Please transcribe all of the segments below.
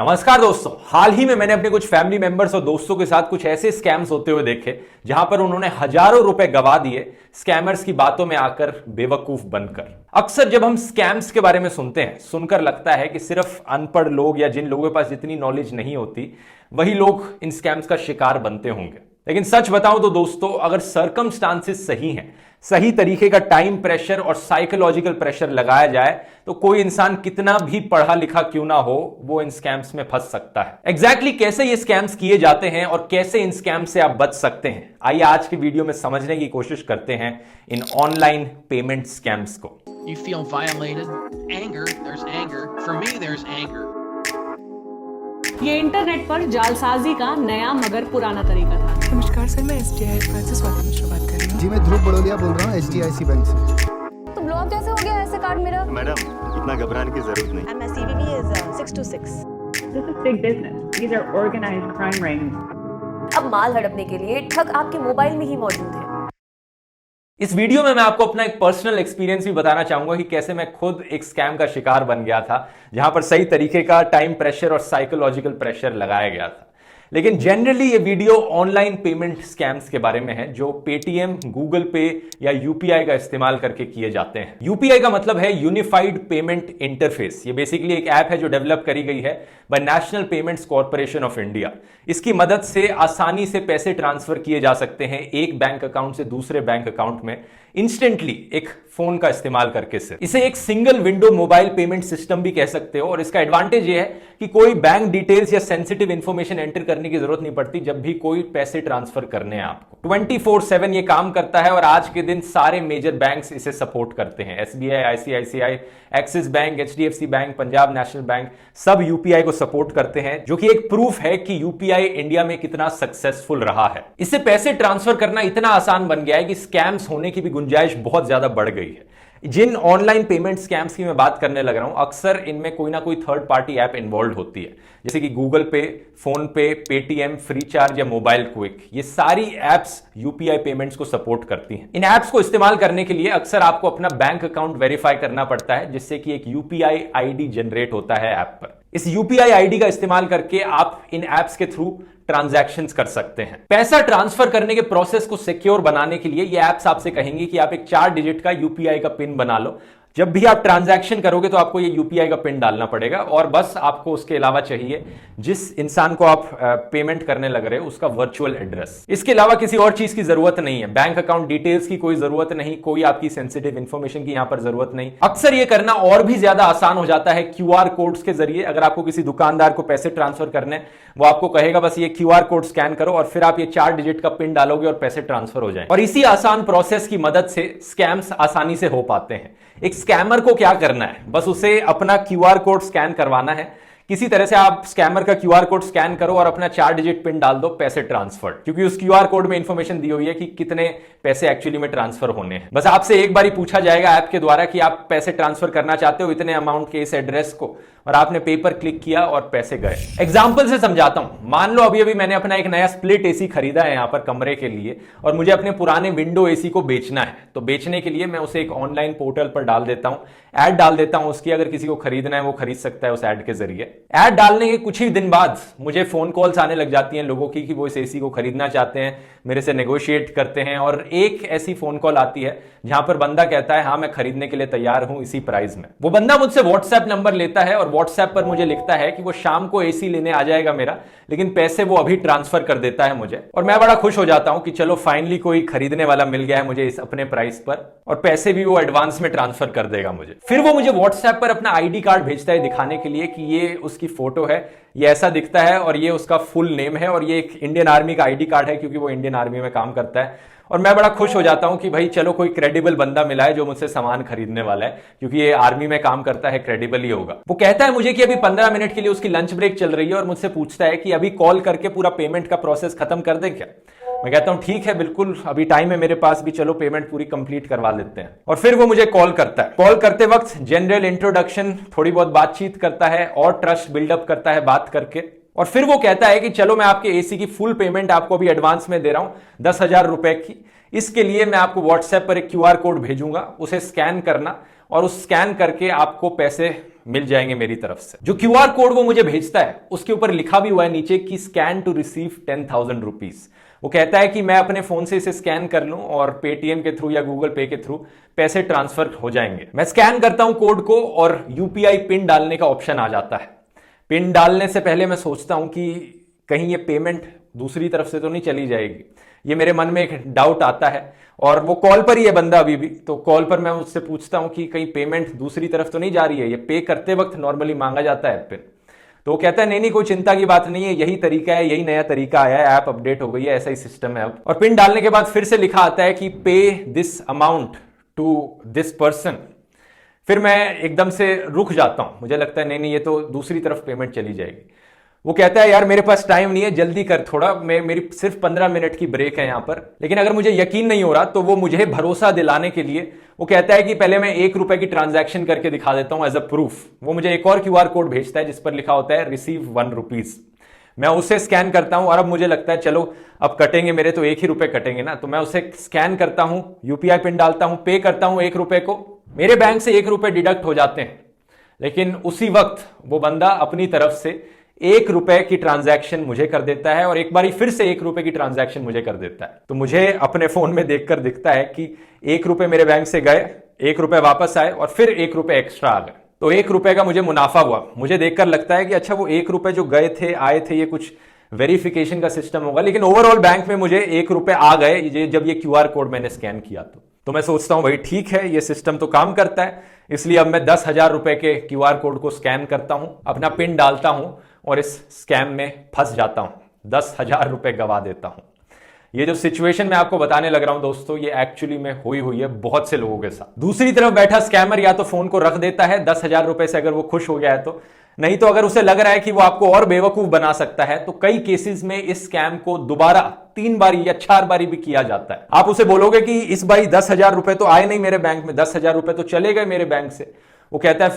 नमस्कार दोस्तों, हाल ही में मैंने अपने कुछ फैमिली मेंबर्स और दोस्तों के साथ कुछ ऐसे स्कैम्स होते हुए देखे जहां पर उन्होंने हजारों रुपए गवा दिए स्कैमर्स की बातों में आकर बेवकूफ बनकर। अक्सर जब हम स्कैम्स के बारे में सुनते हैं, सुनकर लगता है कि सिर्फ अनपढ़ लोग या जिन लोगों के पास जितनी नॉलेज नहीं होती वही लोग इन स्कैम्स का शिकार बनते होंगे। लेकिन सच बताऊं तो दोस्तों, अगर सर्कमस्टांसेस सही हैं, सही तरीके का टाइम प्रेशर और साइकोलॉजिकल प्रेशर लगाया जाए तो कोई इंसान कितना भी पढ़ा लिखा क्यों ना हो, वो इन स्कैम्स में फंस सकता है। एग्जैक्टली कैसे ये स्कैम्स किए जाते हैं और कैसे इन स्कैम्स से आप बच सकते हैं, आइए आज की वीडियो में समझने की कोशिश करते हैं इन ऑनलाइन पेमेंट स्कैम्स को। You feel violated. Anger, there's anger. For me, there's anger. ये इंटरनेट पर जालसाजी का नया मगर पुराना तरीका था। नमस्कार सर, मैं SDI फ्रांसिस स्वाति मिश्रा बात कर रही हूँ। जी मैं ध्रुव बड़ोलिया बोल रहा हूँ HDIC बैंक से। तो ब्लॉक कैसे हो गया ऐसे कार्ड मेरा? मैडम इतना घबराने की जरूरत नहीं। And my CVV is 626. This is big business. These are organized crime rings. अब माल हड़पने के लिए ठग आपके मोबाइल में ही मौजूद है। इस वीडियो में मैं आपको अपना एक पर्सनल एक्सपीरियंस भी बताना चाहूंगा कि कैसे मैं खुद एक स्कैम का शिकार बन गया था जहां पर सही तरीके का टाइम प्रेशर और साइकोलॉजिकल प्रेशर लगाया गया था। लेकिन जनरली ये वीडियो ऑनलाइन पेमेंट स्कैम्स के बारे में है जो पेटीएम, गूगल पे या यूपीआई का इस्तेमाल करके किए जाते हैं। यूपीआई का मतलब है यूनिफाइड पेमेंट इंटरफेस। ये बेसिकली एक ऐप है जो डेवलप करी गई है by National Payments Corporation of India. इसकी मदद से आसानी से पैसे ट्रांसफर किए जा सकते हैं एक बैंक अकाउंट से दूसरे बैंक अकाउंट में इंस्टेंटली, एक फोन का इस्तेमाल करके। से इसे एक single window mobile payment system भी कह सकते हो और इसका एडवांटेज ये है कि कोई बैंक डिटेल्स या सेंसिटिव इंफॉर्मेशन एंटर करने की जरूरत नहीं पड़ती जब भी कोई पैसे ट्रांसफर करने हैं आपको। 24/7 ये काम करता है और आज के दिन सारे मेजर बैंक्स इसे सपोर्ट करते हैं। SBI, ICICI, axis bank, HDFC bank, Punjab national bank सब यूपीआई को सपोर्ट करते हैं, जो कि एक प्रूफ है कि यूपीआई इंडिया में कितना सक्सेसफुल रहा है। इससे पैसे ट्रांसफर करना इतना आसान बन गया है कि स्कैम्स होने की भी गुंजाइश बहुत ज्यादा बढ़ गई है। जिन ऑनलाइन पेमेंट स्कैम्स की मैं बात करने लग रहा हूं, अक्सर इनमें कोई ना कोई थर्ड पार्टी ऐप इन्वॉल्व होती है, जैसे कि गूगल पे, फोन पे, पेटीएम, फ्रीचार्ज या मोबाइल क्विक। ये सारी एप्स यूपीआई पेमेंट्स को सपोर्ट करती हैं। इन एप्स को इस्तेमाल करने के लिए अक्सर आपको अपना बैंक अकाउंट वेरीफाई करना पड़ता है, जिससे कि एक यूपीआई आईडी जनरेट होता है ऐप पर। इस यूपीआई आईडी का इस्तेमाल करके आप इन एप्स के थ्रू ट्रांजैक्शंस कर सकते हैं। पैसा ट्रांसफर करने के प्रोसेस को सिक्योर बनाने के लिए ये एप्स आपसे कहेंगे कि आप एक 4 डिजिट का यूपीआई का पिन बना लो। जब भी आप ट्रांजैक्शन करोगे तो आपको ये यूपीआई का पिन डालना पड़ेगा और बस आपको उसके अलावा चाहिए जिस इंसान को आप पेमेंट करने लग रहे हो उसका वर्चुअल एड्रेस। इसके अलावा किसी और चीज की जरूरत नहीं है। बैंक अकाउंट डिटेल्स की कोई जरूरत नहीं, कोई आपकी सेंसिटिव इंफॉर्मेशन की यहां पर जरूरत नहीं। अक्सर ये करना और भी ज्यादा आसान हो जाता है क्यूआर कोड्स के जरिए। अगर आपको किसी दुकानदार को पैसे ट्रांसफर करने, वो आपको कहेगा बस ये क्यूआर कोड स्कैन करो और फिर आप ये 4 डिजिट का पिन डालोगे और पैसे ट्रांसफर हो जाए। और इसी आसान प्रोसेस की मदद से स्कैम्स आसानी से हो पाते हैं। एक स्कैमर को क्या करना है, बस उसे अपना क्यूआर कोड स्कैन करवाना है। किसी तरह से आप स्कैमर का क्यूआर कोड स्कैन करो और अपना 4 डिजिट पिन डाल दो, पैसे ट्रांसफर। क्योंकि उस क्यूआर कोड में इंफॉर्मेशन दी हुई है कि कितने पैसे एक्चुअली में ट्रांसफर होने हैं। बस आपसे एक बार पूछा जाएगा ऐप के द्वारा कि आप पैसे ट्रांसफर करना चाहते हो इतने अमाउंट के इस एड्रेस को, और आपने पेपर क्लिक किया और पैसे गए। एग्जाम्पल से समझाता हूं। मान लो अभी मैंने अपना एक नया स्प्लिट एसी खरीदा है यहां पर कमरे के लिए और मुझे अपने पुराने विंडो एसी को बेचना है। तो बेचने के लिए मैं उसे एक ऑनलाइन पोर्टल पर डाल देता हूं, ऐड डाल देता हूं उसकी। अगर किसी को खरीदना है वो खरीद सकता है उस ऐड के जरिए। ऐड डालने के कुछ ही दिन बाद मुझे फोन कॉल्स आने लग जाती हैं लोगों की कि वो इस एसी को खरीदना चाहते हैं, मेरे से नेगोशिएट करते हैं। और एक ऐसी फोन कॉल आती है जहां पर बंदा कहता है हाँ मैं खरीदने के लिए तैयार हूं इसी प्राइस में। वो बंदा मुझसे व्हाट्सएप नंबर लेता है और व्हाट्सएप पर मुझे लिखता है कि वो शाम को एसी लेने आ जाएगा मेरा, लेकिन पैसे वो अभी ट्रांसफर कर देता है मुझे। और मैं बड़ा खुश हो जाता हूं कि चलो फाइनली कोई खरीदने वाला मिल गया है मुझे इस अपने प्राइस पर, और पैसे भी वो एडवांस में ट्रांसफर कर देगा मुझे। फिर वो मुझे व्हाट्सएप पर अपना आईडी कार्ड भेजता है दिखाने के लिए कि ये उसकी फोटो है, ये ऐसा दिखता है और ये उसका फुल नेम है और ये एक इंडियन आर्मी का आईडी कार्ड है क्योंकि वो इंडियन आर्मी में काम करता है। और मैं बड़ा खुश हो जाता हूं कि भाई चलो कोई क्रेडिबल बंदा मिला है जो मुझसे सामान खरीदने वाला है, क्योंकि ये आर्मी में काम करता है, क्रेडिबल ही होगा। वो कहता है मुझे कि अभी 15 मिनट के लिए उसकी लंच ब्रेक चल रही है और मुझसे पूछता है कि अभी कॉल करके पूरा पेमेंट का प्रोसेस खत्म कर दें क्या। मैं कहता हूं ठीक है, बिल्कुल अभी टाइम है मेरे पास भी, चलो पेमेंट पूरी कंप्लीट करवा लेते हैं। और फिर वो मुझे कॉल करता है। कॉल करते वक्त जनरल इंट्रोडक्शन, थोड़ी बहुत बातचीत करता है और ट्रस्ट बिल्डअप करता है बात करके। और फिर वो कहता है कि चलो मैं आपके एसी की फुल पेमेंट आपको अभी एडवांस में दे रहा हूं 10,000 रुपए की। इसके लिए मैं आपको व्हाट्सएप पर एक क्यूआर कोड भेजूंगा, उसे स्कैन करना और उस स्कैन करके आपको पैसे मिल जाएंगे मेरी तरफ से। जो क्यूआर कोड वो मुझे भेजता है उसके ऊपर लिखा भी हुआ है नीचे कि स्कैन टू रिसीव 10,000 रुपीज। वो कहता है कि मैं अपने फोन से इसे स्कैन कर लूं और पेटीएम के थ्रू या गूगल पे के थ्रू पैसे ट्रांसफर हो जाएंगे। मैं स्कैन करता हूं कोड को और यूपीआई पिन डालने का ऑप्शन आ जाता है। पिन डालने से पहले मैं सोचता हूं कि कहीं ये पेमेंट दूसरी तरफ से तो नहीं चली जाएगी, ये मेरे मन में एक डाउट आता है। और वो कॉल पर ही है बंदा अभी भी, तो कॉल पर मैं उससे पूछता हूं कि कहीं पेमेंट दूसरी तरफ तो नहीं जा रही है, ये पे करते वक्त नॉर्मली मांगा जाता है पिन। तो वो कहता है नहीं कोई चिंता की बात नहीं है, यही तरीका है, यही नया तरीका आया है, ऐप अपडेट हो गई है, ऐसा ही सिस्टम है अब। और पिन डालने के बाद फिर से लिखा आता है कि pay this amount to this person. फिर मैं एकदम से रुक जाता हूं, मुझे लगता है नहीं ये तो दूसरी तरफ पेमेंट चली जाएगी। वो कहता है यार मेरे पास टाइम नहीं है, जल्दी कर थोड़ा, मेरी सिर्फ 15 मिनट की ब्रेक है यहां पर। लेकिन अगर मुझे यकीन नहीं हो रहा तो वो मुझे भरोसा दिलाने के लिए वो कहता है कि पहले मैं 1 रुपए की ट्रांजैक्शन करके दिखा देता हूं एज अ प्रूफ। वो मुझे एक और क्यूआर कोड भेजता है जिस पर लिखा होता है रिसीव 1 रुपीज। मैं उसे स्कैन करता हूं और अब मुझे लगता है चलो अब कटेंगे मेरे तो 1 ही रुपए कटेंगे ना, तो मैं उसे स्कैन करता हूं, यूपीआई पिन डालता हूं, पे करता हूं 1 रुपए को। मेरे बैंक से 1 रुपए डिडक्ट हो जाते हैं, लेकिन उसी वक्त वो बंदा अपनी तरफ से 1 रुपए की ट्रांजैक्शन मुझे कर देता है और एक बारी फिर से 1 रुपए की ट्रांजैक्शन मुझे कर देता है। तो मुझे अपने फोन में देखकर दिखता है कि 1 रुपए मेरे बैंक से गए, 1 रुपए वापस आए और फिर 1 रुपए एक्स्ट्रा आ गए। तो 1 रुपए का मुझे मुनाफा हुआ। मुझे देखकर लगता है कि अच्छा वो 1 रुपए जो गए थे आए थे ये कुछ वेरिफिकेशन का सिस्टम होगा, लेकिन ओवरऑल बैंक में मुझे 1 रुपए आ गए जब ये क्यूआर कोड मैंने स्कैन किया। तो मैं सोचता हूं भाई ठीक है, ये सिस्टम तो काम करता है, इसलिए अब मैं 10,000 रुपए के क्यूआर कोड को स्कैन करता हूं, अपना पिन डालता हूं और इस स्कैम में फंस जाता हूं, 10,000 रुपए गवा देता हूं। ये जो सिचुएशन मैं आपको बताने लग रहा हूं दोस्तों, ये एक्चुअली में हुई है बहुत से लोगों के साथ। दूसरी तरफ बैठा स्कैमर या तो फोन को रख देता है 10,000 रुपए से अगर वो खुश हो गया है तो, नहीं तो अगर उसे लग रहा है कि वो आपको और बेवकूफ बना सकता है तो कई केसेस में इस स्कैम को दोबारा 3 बारी या 4 बारी भी किया जाता है। आप उसे बोलोगे कि इस बारी 10,000 रुपए तो आए नहीं मेरे बैंक में, 10,000 रुपए तो चले गए मेरे बैंक से। वो कहता है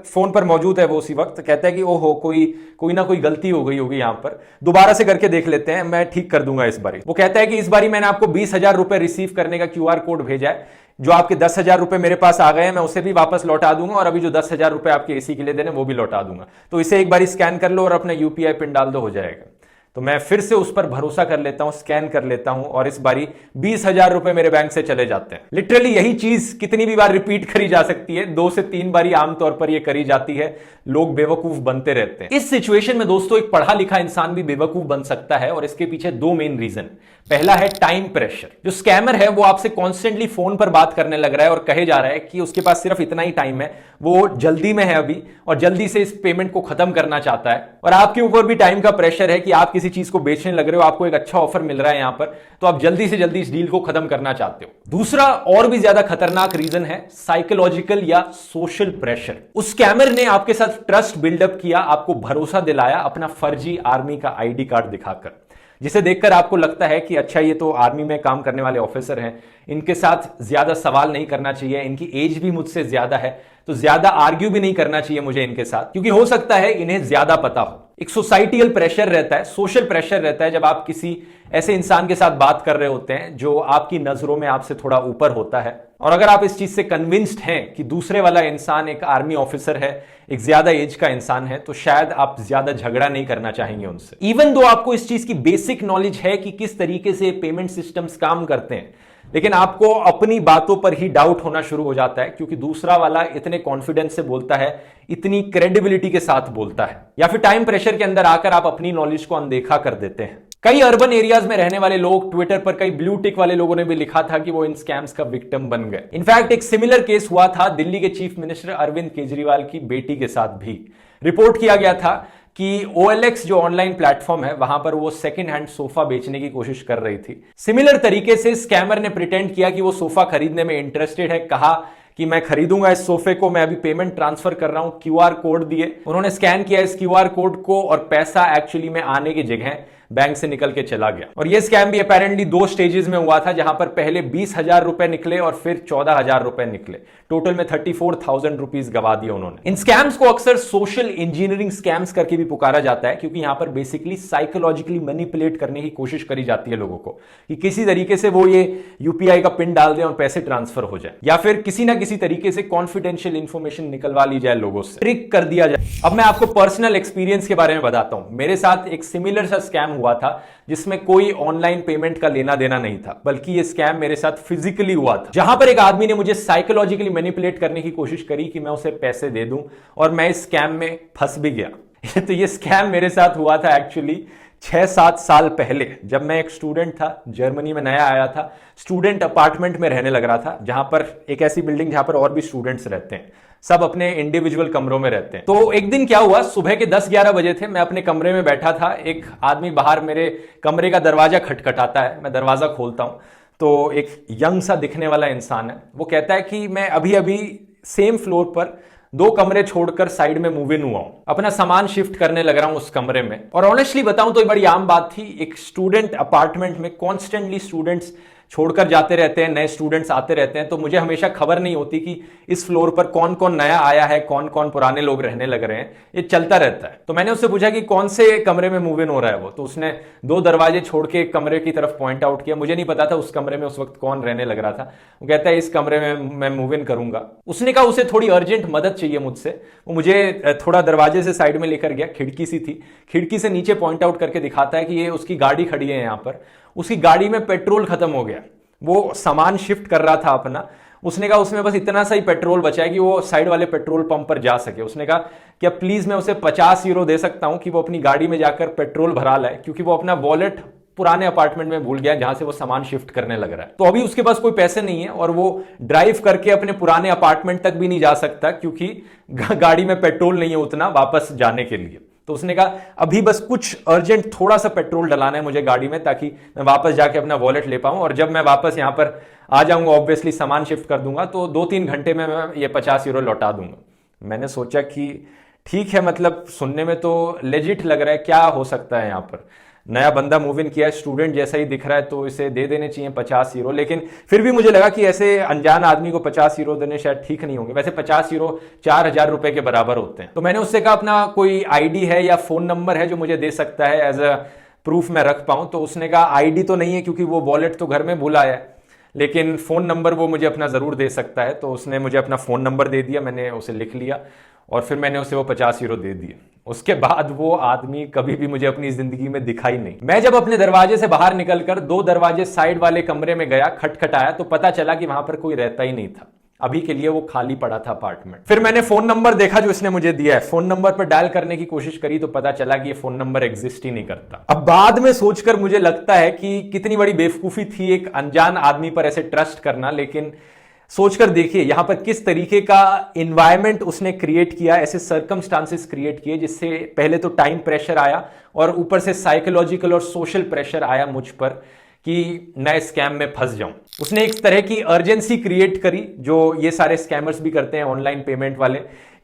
फोन पर मौजूद है वो उसी वक्त, कहता है कि ओहो कोई ना कोई गलती हो गई होगी यहां पर, दोबारा से करके देख लेते हैं, मैं ठीक कर दूंगा इस बारी। वो कहता है कि इस बारी मैंने आपको 20,000 रुपए रिसीव करने का क्यूआर कोड भेजा है, जो आपके 10,000 रुपए मेरे पास आ गए हैं मैं उसे भी वापस लौटा दूंगा और अभी जो 10,000 रुपए आपके एसी के लिए देने वो भी लौटा दूंगा। तो इसे एक बार स्कैन कर लो और अपना यूपीआई पिन डाल दो, हो जाएगा। तो मैं फिर से उस पर भरोसा कर लेता हूं, स्कैन कर लेता हूं और इस बारी 20,000 रुपए मेरे बैंक से चले जाते हैं। लिटरली यही चीज कितनी भी बार रिपीट करी जा सकती है, 2 से 3 बारी आमतौर पर यह करी जाती है, लोग बेवकूफ बनते रहते हैं। इस सिचुएशन में दोस्तों एक पढ़ा लिखा इंसान भी बेवकूफ बन सकता है और इसके पीछे 2 मेन रीजन। पहला है टाइम प्रेशर। जो स्कैमर है वो आपसे कॉन्स्टेंटली फोन पर बात करने लग रहा है और कहे जा रहा है कि उसके पास सिर्फ इतना ही टाइम है, वो जल्दी में है अभी और जल्दी से इस पेमेंट को खत्म करना चाहता है। और आपके ऊपर भी टाइम का प्रेशर है कि आप किसी चीज को बेचने लग रहे हो, आपको एक अच्छा ऑफर मिल रहा है यहां पर, तो आप जल्दी से जल्दी इस डील को खत्म करना चाहते हो। दूसरा और भी ज्यादा खतरनाक रीजन है साइकोलॉजिकल या सोशल प्रेशर। उस स्कैमर ने आपके साथ ट्रस्ट बिल्डअप किया, आपको भरोसा दिलाया अपना फर्जी आर्मी का आईडी कार्ड दिखाकर, जिसे देखकर आपको लगता है कि अच्छा ये तो आर्मी में काम करने वाले ऑफिसर हैं, इनके साथ ज्यादा सवाल नहीं करना चाहिए, इनकी एज भी मुझसे ज्यादा है तो ज्यादा आर्ग्यू भी नहीं करना चाहिए मुझे इनके साथ, क्योंकि हो सकता है इन्हें ज्यादा पता हो। एक सोसाइटियल प्रेशर रहता है, सोशल प्रेशर रहता है जब आप किसी ऐसे इंसान के साथ बात कर रहे होते हैं जो आपकी नजरों में आपसे थोड़ा ऊपर होता है। और अगर आप इस चीज से कन्विंस्ड हैं कि दूसरे वाला इंसान एक आर्मी ऑफिसर है, एक ज्यादा एज का इंसान है, तो शायद आप ज्यादा झगड़ा नहीं करना चाहेंगे उनसे। इवन दो आपको इस चीज की बेसिक नॉलेज है कि किस तरीके से पेमेंट सिस्टम्स काम करते हैं, लेकिन आपको अपनी बातों पर ही डाउट होना शुरू हो जाता है, क्योंकि दूसरा वाला इतने कॉन्फिडेंस से बोलता है, इतनी क्रेडिबिलिटी के साथ बोलता है, या फिर टाइम प्रेशर के अंदर आकर आप अपनी नॉलेज को अनदेखा कर देते हैं। कई अर्बन एरियाज में रहने वाले लोग, ट्विटर पर कई ब्लू टिक वाले लोगों ने भी लिखा था कि वो इन स्कैम्स का विक्टिम बन गए। इनफैक्ट एक सिमिलर केस हुआ था दिल्ली के चीफ मिनिस्टर अरविंद केजरीवाल की बेटी के साथ भी। रिपोर्ट किया गया था कि OLX जो ऑनलाइन प्लेटफॉर्म है, वहां पर वो सेकंड हैंड सोफा बेचने की कोशिश कर रही थी। सिमिलर तरीके से स्कैमर ने प्रिटेंड किया कि वो सोफा खरीदने में इंटरेस्टेड है, कहा कि मैं खरीदूंगा इस सोफे को, मैं अभी पेमेंट ट्रांसफर कर रहा हूं, QR कोड दिए। उन्होंने स्कैन किया इस QR कोड को और पैसा एक्चुअली में आने की जगह बैंक से निकल के चला गया। और यह स्कैम भी अपेरेंटली 2 स्टेजेस में हुआ था, जहां पर पहले 20,000 रुपए निकले और फिर 14,000 रुपए निकले। टोटल में 34,000 रुपीज गवा दिए उन्होंने। इन स्कैम्स को अक्सर सोशल इंजीनियरिंग स्कैम्स करके भी पुकारा जाता है, क्योंकि यहां पर बेसिकली साइकोलॉजिकली मैनिपुलेट करने की कोशिश करी जाती है लोगों को कि किसी तरीके से वो ये यूपीआई का पिन डाल दें और पैसे ट्रांसफर हो जाए, या फिर किसी ना किसी तरीके से कॉन्फिडेंशियल इंफॉर्मेशन निकलवा ली जाए लोगों से, ट्रिक कर दिया जाए। अब मैं आपको पर्सनल एक्सपीरियंस के बारे में बताता हूं। मेरे साथ एक सिमिलर सा स्कैम हुआ था, जिसमें कोई ऑनलाइन पेमेंट का लेना देना नहीं था, बल्कि ये स्कैम मेरे साथ फिजिकली हुआ था, जहां पर एक आदमी ने मुझे साइकोलॉजिकली मैनिपुलेट करने की कोशिश करी कि मैं उसे पैसे दे दूं, और मैं इस स्कैम में फंस भी गया। तो ये स्कैम मेरे साथ हुआ था एक्चुअली 6-7 साल पहले, जब मैं एक स्टूडेंट था, जर्मनी में नया आया था, स्टूडेंट अपार्टमेंट में रहने लग रहा था, जहां पर एक ऐसी बिल्डिंग जहां पर और भी स्टूडेंट्स रहते हैं, सब अपने इंडिविजुअल कमरों में रहते हैं। तो एक दिन क्या हुआ, सुबह के 10-11 बजे थे, मैं अपने कमरे में बैठा था, एक आदमी बाहर मेरे कमरे का दरवाजा खटखटाता है, मैं दरवाजा खोलता हूं तो एक यंग सा दिखने वाला इंसान है। वो कहता है कि मैं अभी अभी सेम फ्लोर पर 2 कमरे छोड़कर साइड में मूव इन हुआ हूं, अपना सामान शिफ्ट करने लग रहा हूं उस कमरे में। और ऑनेस्टली बताऊं तो ये बड़ी आम बात थी, एक स्टूडेंट अपार्टमेंट में कॉन्स्टेंटली स्टूडेंट्स छोड़कर जाते रहते हैं, नए स्टूडेंट्स आते रहते हैं, तो मुझे हमेशा खबर नहीं होती कि इस फ्लोर पर कौन कौन नया आया है, कौन कौन पुराने लोग रहने लग रहे हैं, ये चलता रहता है। तो मैंने उससे पूछा कि कौन से कमरे में मूव इन हो रहा है वो, तो उसने 2 दरवाजे छोड़ के एक कमरे की तरफ पॉइंट आउट किया। मुझे नहीं पता था उस कमरे में उस वक्त कौन रहने लग रहा था। वो कहता है इस कमरे में मैं मूव इन करूंगा। उसने कहा उसे थोड़ी अर्जेंट मदद चाहिए मुझसे, वो मुझे थोड़ा दरवाजे से साइड में लेकर गया, खिड़की सी थी, खिड़की से नीचे पॉइंट आउट करके दिखाता है कि ये उसकी गाड़ी खड़ी है यहाँ पर, उसकी गाड़ी में पेट्रोल खत्म हो गया, वो सामान शिफ्ट कर रहा था अपना। उसने कहा उसमें बस इतना सा ही पेट्रोल बचा है कि वो साइड वाले पेट्रोल पंप पर जा सके। उसने कहा क्या प्लीज मैं उसे 50 यूरो दे सकता हूं कि वो अपनी गाड़ी में जाकर पेट्रोल भरा लाए, क्योंकि वो अपना वॉलेट पुराने अपार्टमेंट में भूल गया जहां से वो सामान शिफ्ट करने लग रहा है। तो अभी उसके पास कोई पैसे नहीं है और वो ड्राइव करके अपने पुराने अपार्टमेंट तक भी नहीं जा सकता, क्योंकि गाड़ी में पेट्रोल नहीं है उतना वापस जाने के लिए। तो उसने कहा अभी बस कुछ अर्जेंट थोड़ा सा पेट्रोल डलाना है मुझे गाड़ी में, ताकि मैं वापस जाके अपना वॉलेट ले पाऊं, और जब मैं वापस यहां पर आ जाऊंगा ऑब्वियसली सामान शिफ्ट कर दूंगा, तो 2-3 घंटे में मैं ये 50 यूरो लौटा दूंगा। मैंने सोचा कि ठीक है, मतलब सुनने में तो लेजिट लग रहा है, क्या हो सकता है, यहां पर नया बंदा मूव इन किया है, स्टूडेंट जैसा ही दिख रहा है, तो इसे दे देने चाहिए 50 यूरो। लेकिन फिर भी मुझे लगा कि ऐसे अनजान आदमी को 50 यूरो देने शायद ठीक नहीं होंगे। वैसे 50 यूरो 4,000 रुपए के बराबर होते हैं। तो मैंने उससे कहा अपना कोई आईडी है या फोन नंबर है जो मुझे दे सकता है एज अ प्रूफ मैं रख पाऊं। तो उसने कहा आईडी तो नहीं है, क्योंकि वो वॉलेट तो घर में भूल आया है, लेकिन फोन नंबर वो मुझे अपना जरूर दे सकता है। तो उसने मुझे अपना फोन नंबर दे दिया, मैंने उसे लिख लिया और फिर मैंने उसे वो 50 यूरो दे दिए। उसके बाद वो आदमी कभी भी मुझे अपनी जिंदगी में दिखा ही नहीं। मैं जब अपने दरवाजे से बाहर निकलकर 2 दरवाजे साइड वाले कमरे में गया, खटखटाया, तो पता चला कि वहां पर कोई रहता ही नहीं था। अभी के लिए वो खाली पड़ा था अपार्टमेंट। फिर मैंने फोन नंबर देखा जो इसने मुझे दिया है, फोन नंबर पर डायल करने की कोशिश करी तो पता चला कि ये फोन नंबर एग्जिस्ट ही नहीं करता। अब बाद में सोचकर मुझे लगता है कि कितनी बड़ी बेवकूफी थी एक अनजान आदमी पर ऐसे ट्रस्ट करना, लेकिन सोचकर देखिए यहां पर किस तरीके का एनवायरनमेंट उसने क्रिएट किया, ऐसे सर्कमस्टांसेस क्रिएट किए जिससे पहले तो टाइम प्रेशर आया और ऊपर से साइकोलॉजिकल और सोशल प्रेशर आया मुझ पर कि नए स्कैम में फंस जाऊं। उसने एक तरह की अर्जेंसी क्रिएट करी, जो ये सारे स्कैमर्स भी करते हैं ऑनलाइन पेमेंट वाले,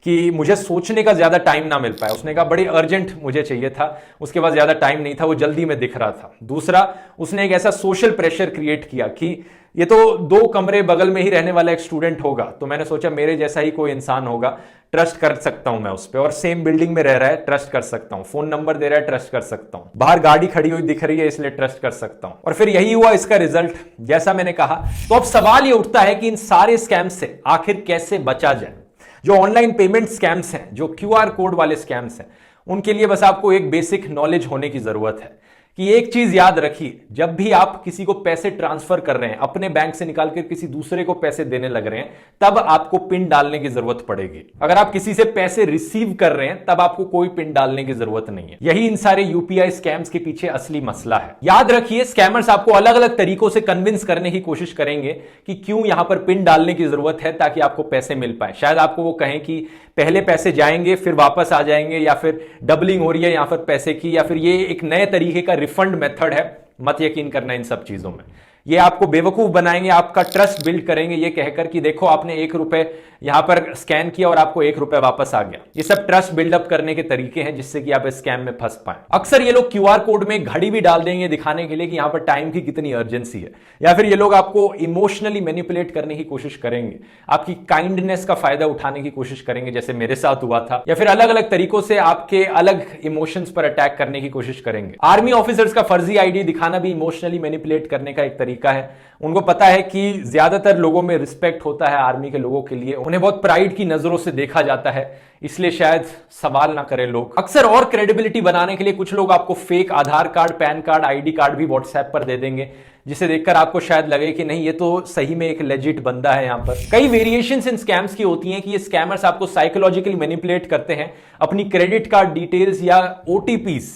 कि मुझे सोचने का ज्यादा टाइम ना मिल पाया। उसने कहा बड़ी अर्जेंट मुझे चाहिए था, उसके पास ज्यादा टाइम नहीं था, वो जल्दी में दिख रहा था। दूसरा, उसने एक ऐसा सोशल प्रेशर क्रिएट किया कि ये तो 2 कमरे बगल में ही रहने वाला एक स्टूडेंट होगा, तो मैंने सोचा मेरे जैसा ही कोई इंसान होगा, ट्रस्ट कर सकता हूं मैं उस पर, और सेम बिल्डिंग में रह रहा है, ट्रस्ट कर सकता हूं, फोन नंबर दे रहा है, ट्रस्ट कर सकता हूं, बाहर गाड़ी खड़ी हुई दिख रही है इसलिए ट्रस्ट कर सकता हूं। और फिर यही हुआ इसका रिजल्ट, जैसा मैंने कहा। तो अब सवाल ये उठता है कि इन सारे स्कैम से आखिर कैसे बचा जाए। जो ऑनलाइन पेमेंट स्कैम्स हैं, जो QR कोड वाले स्कैम्स हैं, उनके लिए बस आपको एक बेसिक नॉलेज होने की जरूरत है कि एक चीज याद रखिए, जब भी आप किसी को पैसे ट्रांसफर कर रहे हैं, अपने बैंक से निकालकर किसी दूसरे को पैसे देने लग रहे हैं, तब आपको पिन डालने की जरूरत पड़ेगी। अगर आप किसी से पैसे रिसीव कर रहे हैं तब आपको कोई पिन डालने की जरूरत नहीं है। यही इन सारे UPI स्कैम्स के पीछे असली मसला है। याद रखिए, स्कैमर्स आपको अलग अलग तरीकों से कन्विंस करने की कोशिश करेंगे कि क्यों यहां पर पिन डालने की जरूरत है ताकि आपको पैसे मिल पाए। शायद आपको वो कहें कि पहले पैसे जाएंगे फिर वापस आ जाएंगे, या फिर डबलिंग हो रही है यहां पर पैसे की, या फिर ये एक नए तरीके का रिफंड मेथड है। मत यकीन करना इन सब चीजों में। ये आपको बेवकूफ बनाएंगे, आपका ट्रस्ट बिल्ड करेंगे ये कहकर कि देखो आपने 1 रुपए यहां पर स्कैन किया और आपको 1 रुपए वापस आ गया। ये सब ट्रस्ट बिल्डअप करने के तरीके हैं जिससे कि आप इस स्कैम में फंस पाए। अक्सर ये लोग QR कोड में घड़ी भी डाल देंगे दिखाने के लिए कि यहां पर टाइम की कितनी अर्जेंसी है, या फिर ये लोग आपको इमोशनली मैनिपुलेट करने की कोशिश करेंगे, आपकी काइंडनेस का फायदा उठाने की कोशिश करेंगे जैसे मेरे साथ हुआ था, या फिर अलग अलग तरीकों से आपके अलग इमोशंस पर अटैक करने की कोशिश करेंगे। आर्मी ऑफिसर्स का फर्जी आईडी दिखाना भी इमोशनली मैनिपुलेट करने का एक तरीका है। उनको पता है कि ज्यादातर लोगों में रिस्पेक्ट होता है आर्मी के लोगों के लिए, उन्हें बहुत प्राइड की नजरों से देखा जाता है, इसलिए शायद सवाल ना करें लोग। अक्सर और क्रेडिबिलिटी बनाने के लिए कुछ लोग आपको fake Aadhaar card, pan card, ID card भी व्हाट्सएप पर दे देंगे, जिसे देखकर आपको शायद लगे कि नहीं ये तो सही में एक लेजिट बंदा है। यहां पर कई वेरिएशंस इन स्कैम्स की होती हैं कि ये स्कैमर्स आपको साइकोलॉजिकली मैनिपुलेट करते हैं अपनी क्रेडिट कार्ड डिटेल्स या ओटीपीज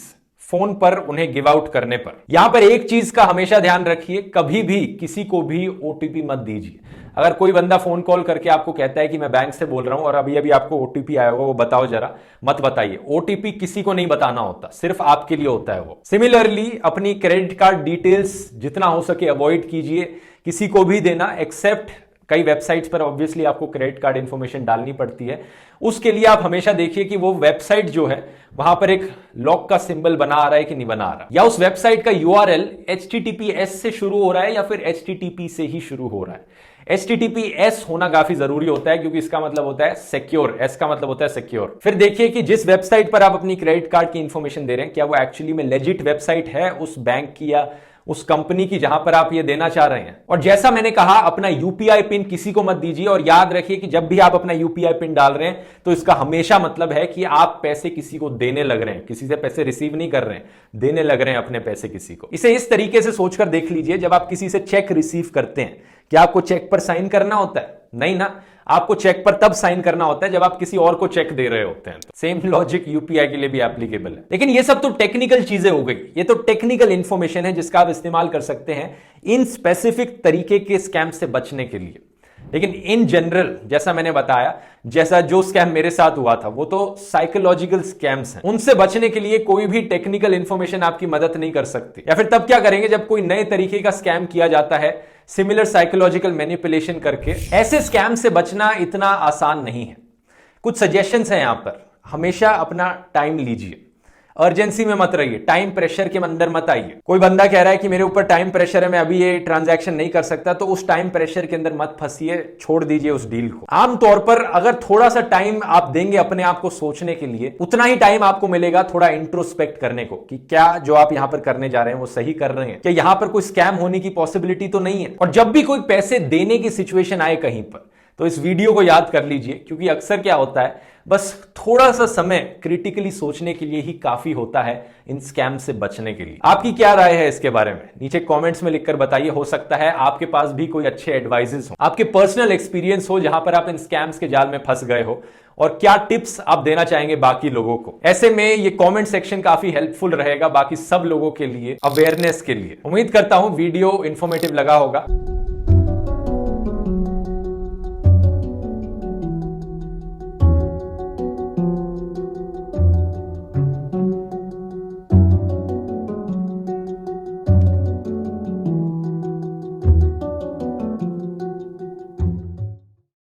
फोन पर उन्हें गिव आउट करने पर। यहां पर एक चीज का हमेशा ध्यान रखिए, कभी भी किसी को भी ओटीपी मत दीजिए। अगर कोई बंदा फोन कॉल करके आपको कहता है कि मैं बैंक से बोल रहा हूं और अभी अभी आपको ओटीपी आया होगा वो बताओ जरा, मत बताइए। ओटीपी किसी को नहीं बताना होता, सिर्फ आपके लिए होता है वो। सिमिलरली अपनी क्रेडिट कार्ड डिटेल्स जितना हो सके अवॉइड कीजिए किसी को भी देना, एक्सेप्ट कई वेबसाइट्स पर ऑब्वियसली आपको क्रेडिट कार्ड इंफॉर्मेशन डालनी पड़ती है। उसके लिए आप हमेशा देखिए कि वो वेबसाइट जो है वहां पर एक लॉक का सिंबल बना आ रहा है कि नहीं बना आ रहा, या उस वेबसाइट का URL HTTPS से शुरू हो रहा है या फिर HTTP से ही शुरू हो रहा है। HTTPS होना काफी जरूरी होता है क्योंकि इसका मतलब होता है सिक्योर, S का मतलब होता है सिक्योर। फिर देखिए कि जिस वेबसाइट पर आप अपनी क्रेडिट कार्ड की इंफॉर्मेशन दे रहे हैं क्या वो एक्चुअली में लेजिट वेबसाइट है उस बैंक की या उस कंपनी की जहां पर आप ये देना चाह रहे हैं। और जैसा मैंने कहा अपना UPI पिन किसी को मत दीजिए, और याद रखिए कि जब भी आप अपना UPI पिन डाल रहे हैं तो इसका हमेशा मतलब है कि आप पैसे किसी को देने लग रहे हैं, किसी से पैसे रिसीव नहीं कर रहे हैं, देने लग रहे हैं अपने पैसे किसी को। इसे इस तरीके से सोचकर देख लीजिए, जब आप किसी से चेक रिसीव करते हैं क्या आपको चेक पर साइन करना होता है? नहीं ना, आपको चेक पर तब साइन करना होता है जब आप किसी और को चेक दे रहे होते हैं। सेम लॉजिक UPI के लिए भी एप्लीकेबल है। लेकिन ये सब तो टेक्निकल चीजें हो गई, ये तो टेक्निकल इंफॉर्मेशन है जिसका आप इस्तेमाल कर सकते हैं इन स्पेसिफिक तरीके के स्कैम से बचने के लिए। लेकिन इन जनरल जैसा मैंने बताया, जैसा जो स्कैम मेरे साथ हुआ था वो तो साइकोलॉजिकल स्कैम्स हैं, उनसे बचने के लिए कोई भी टेक्निकल इंफॉर्मेशन आपकी मदद नहीं कर सकती। या फिर तब क्या करेंगे जब कोई नए तरीके का स्कैम किया जाता है सिमिलर साइकोलॉजिकल मैनिपुलेशन करके। ऐसे स्कैम से बचना इतना आसान नहीं है। कुछ सजेशंस हैं यहां पर, हमेशा अपना टाइम लीजिए, अर्जेंसी में मत रहिए, टाइम प्रेशर के अंदर मत आइए। कोई बंदा कह रहा है कि मेरे ऊपर टाइम प्रेशर है, मैं अभी ये ट्रांजैक्शन नहीं कर सकता, तो उस टाइम प्रेशर के अंदर मत फंसिए, छोड़ दीजिए उस डील को। आमतौर पर अगर थोड़ा सा टाइम आप देंगे अपने आप को सोचने के लिए, उतना ही टाइम आपको मिलेगा थोड़ा इंट्रोस्पेक्ट करने को कि क्या जो आप यहां पर करने जा रहे हैं वो सही कर रहे हैं, क्या यहां पर कोई स्कैम होने की पॉसिबिलिटी तो नहीं है। और जब भी कोई पैसे देने की सिचुएशन आए कहीं पर तो इस वीडियो को याद कर लीजिए, क्योंकि अक्सर क्या होता है बस थोड़ा सा समय क्रिटिकली सोचने के लिए ही काफी होता है इन स्कैम से बचने के लिए। आपकी क्या राय है इसके बारे में नीचे कमेंट्स में लिखकर बताइए। हो सकता है आपके पास भी कोई अच्छे एडवाइजेस हो, आपके पर्सनल एक्सपीरियंस हो जहां पर आप इन स्कैम्स के जाल में फंस गए हो, और क्या टिप्स आप देना चाहेंगे बाकी लोगों को। ऐसे में ये कमेंट सेक्शन काफी हेल्पफुल रहेगा बाकी सब लोगों के लिए, अवेयरनेस के लिए। उम्मीद करता हूं वीडियो इंफॉर्मेटिव लगा होगा।